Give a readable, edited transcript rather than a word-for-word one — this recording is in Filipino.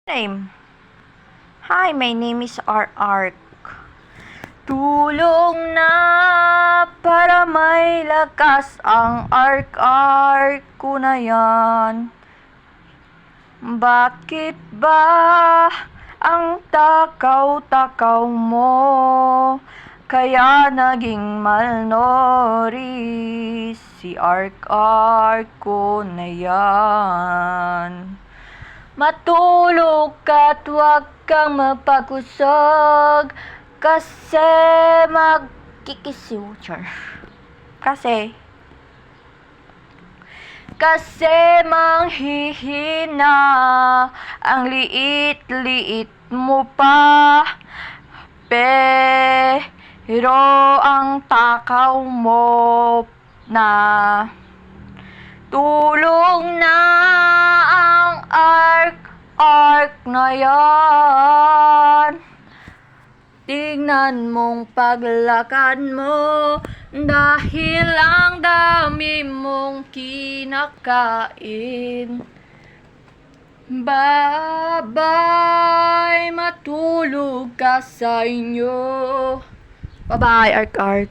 Name. Hi, my name is Ark. Tulong na para may lakas ang Ark ko na yan. Bakit ba ang takaw-takaw mo kaya naging malnourished si Ark ko na yan? Matulog ka't huwag kang magpakusog kasi magkikisiw. Char. Kasi manghihina ang liit-liit mo pa, pero ang takaw mo na. Tulong na ang Ark na yan. Tingnan mong paglakad mo dahil ang dami mong kinakain. Bye-bye, matulog ka sa inyo. Bye-bye, Ark.